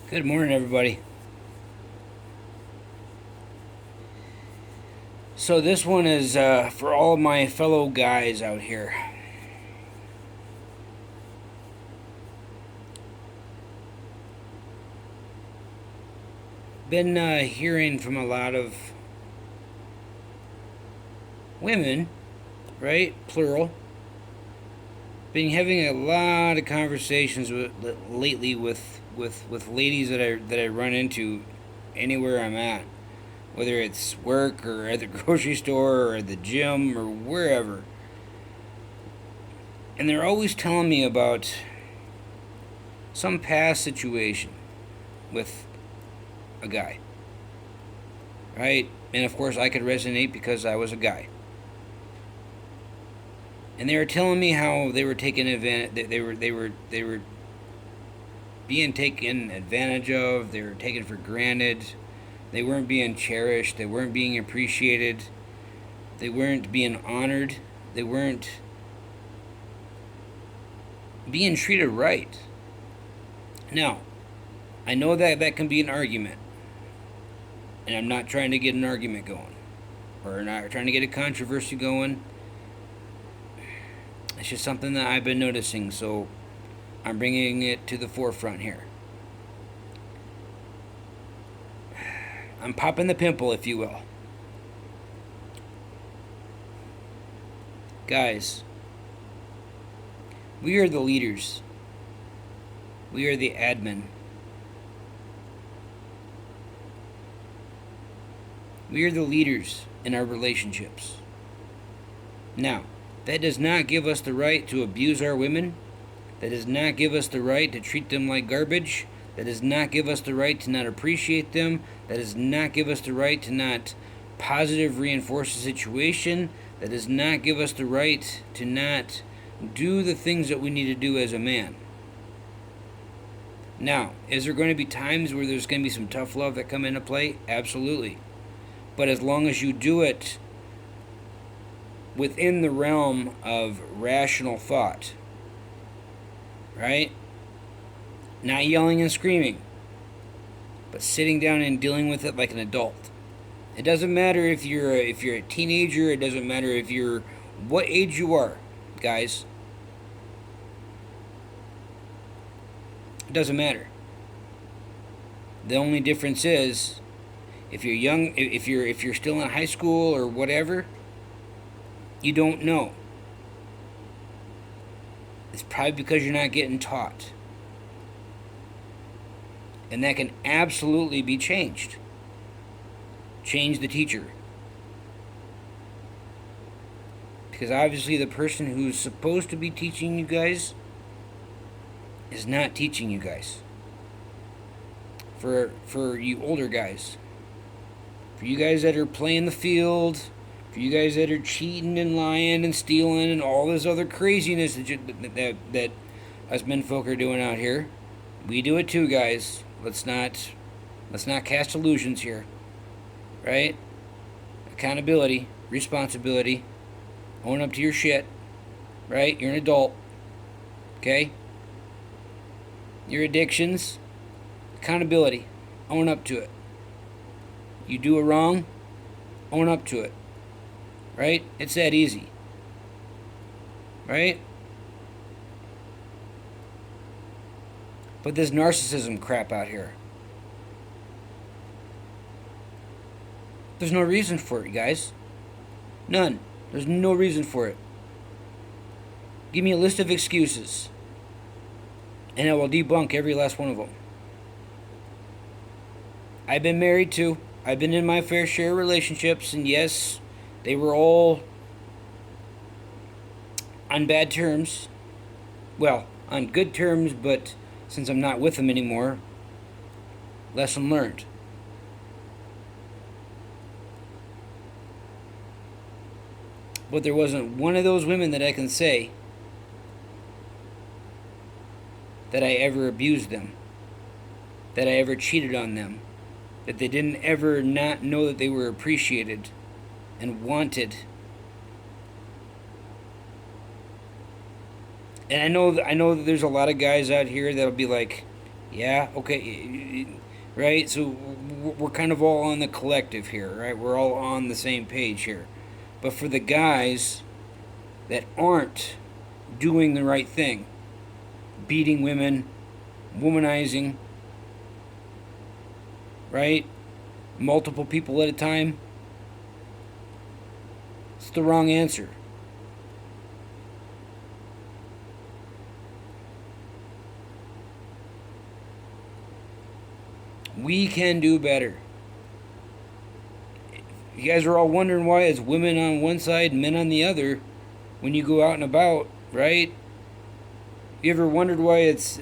Good morning, everybody. So this one is for all of my fellow guys out here. Been hearing from a lot of women, right? Plural. Been having a lot of conversations lately with ladies that I run into anywhere I'm at, whether it's work or at the grocery store or at the gym or wherever. And they're always telling me about some past situation with a guy, right? And of course, I could resonate because I was a guy. And they were telling me how they were taking advantage. They were being taken advantage of. They were taken for granted. They weren't being cherished. They weren't being appreciated. They weren't being honored. They weren't being treated right. Now, I know that can be an argument, and I'm not trying to get an argument going, or not trying to get a controversy going. It's just something that I've been noticing, so I'm bringing it to the forefront here. I'm popping the pimple, if you will. Guys, we are the leaders. We are the admin. We are the leaders in our relationships. Now, that does not give us the right to abuse our women. That does not give us the right to treat them like garbage. That does not give us the right to not appreciate them. That does not give us the right to not positive reinforce the situation. That does not give us the right to not do the things that we need to do as a man. Now, is there going to be times where there's going to be some tough love that come into play? Absolutely. But as long as you do it within the realm of rational thought, right? Not yelling and screaming, but sitting down and dealing with it like an adult. It doesn't matter if you're a teenager. It doesn't matter if you're what age you are, guys. It doesn't matter. The only difference is if you're young, if you're still in high school or whatever, you don't know. It's probably because you're not getting taught. And that can absolutely be changed. Change the teacher. Because obviously the person who's supposed to be teaching you guys is not teaching you guys. For you older guys. For you guys that are playing the field, for you guys that are cheating and lying and stealing and all this other craziness that us menfolk are doing out here, we do it too, guys. Let's not cast illusions here, right? Accountability, responsibility, own up to your shit, right? You're an adult, okay? Your addictions, accountability, own up to it. You do it wrong, own up to it, right? It's that easy, right? But this narcissism crap out here, there's no reason for it, guys. None. There's no reason for it. Give me a list of excuses, and I will debunk every last one of them. I've been married too. I've been in my fair share of relationships, and yes, they were all on bad terms. Well, on good terms, but since I'm not with them anymore, lesson learned. But there wasn't one of those women that I can say that I ever abused them, that I ever cheated on them, that they didn't ever not know that they were appreciated and wanted. And I know that there's a lot of guys out here that'll be like, Yeah, okay. Right? So we're kind of all on the collective here, right? We're all on the same page here. But for the guys that aren't doing the right thing, beating women, womanizing, right? Multiple people at a time, it's the wrong answer. We can do better. You guys are all wondering why it's women on one side, men on the other when you go out and about, right? You ever wondered why it's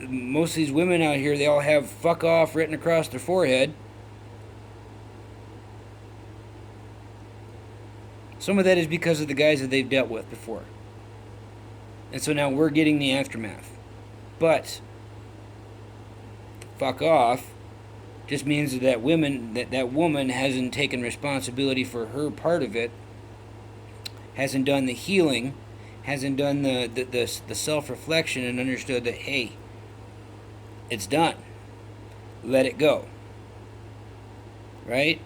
most of these women out here, they all have fuck off written across their forehead? Some of that is because of the guys that they've dealt with before. And so now we're getting the aftermath. But fuck off just means that that woman hasn't taken responsibility for her part of it, hasn't done the healing, hasn't done the self-reflection and understood that, hey, it's done. Let it go. Right?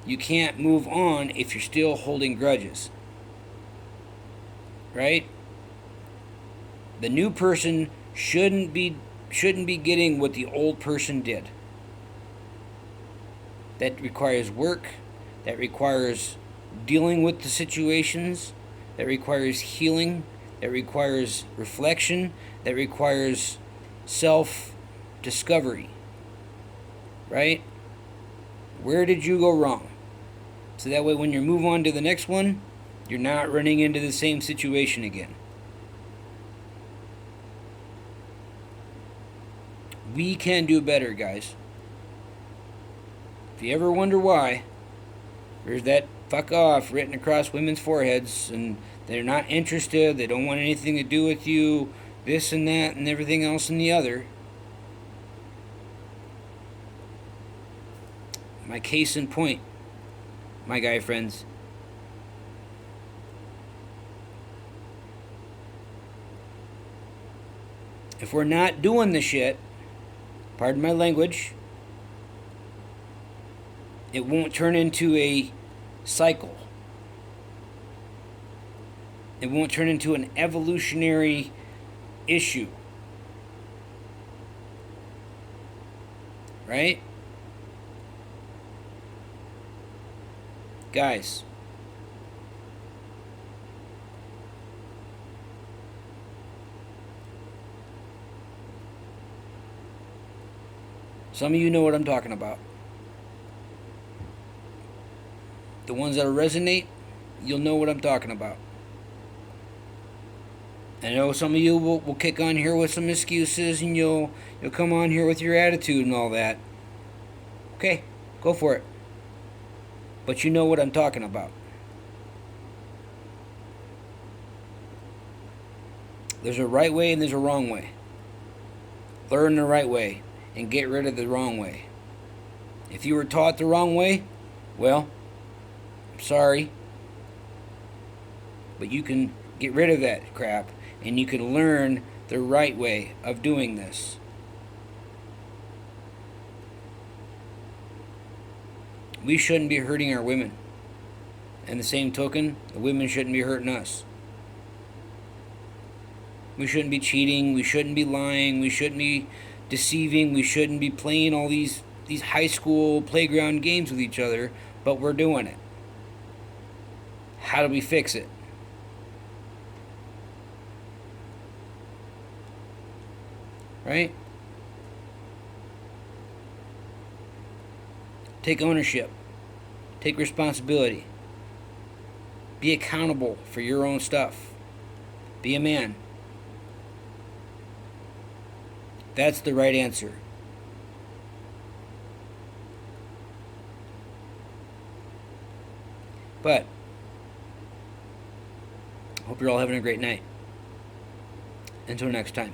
You can't move on if you're still holding grudges. Right? The new person shouldn't be getting what the old person did. That requires work, that requires dealing with the situations, that requires healing, that requires reflection, that requires self-discovery. Right? Where did you go wrong? So that way when you move on to the next one, you're not running into the same situation again. We can do better, guys. If you ever wonder why, there's that fuck off written across women's foreheads, and they're not interested, they don't want anything to do with you, this and that and everything else and the other. My case in point, my guy friends. If we're not doing the shit, pardon my language, it won't turn into a cycle. It won't turn into an evolutionary issue. Right? Guys, some of you know what I'm talking about. The ones that resonate, you'll know what I'm talking about. I know some of you will kick on here with some excuses, and you'll come on here with your attitude and all that. Okay, go for it. But you know what I'm talking about. There's a right way and there's a wrong way. Learn the right way and get rid of the wrong way. If you were taught the wrong way, well, I'm sorry. But you can get rid of that crap and you can learn the right way of doing this. We shouldn't be hurting our women. And the same token, the women shouldn't be hurting us. We shouldn't be cheating, we shouldn't be lying, we shouldn't be deceiving, we shouldn't be playing all these high school playground games with each other, but we're doing it. How do we fix it? Right? Take ownership. Take responsibility. Be accountable for your own stuff. Be a man. That's the right answer. But hope you're all having a great night. Until next time.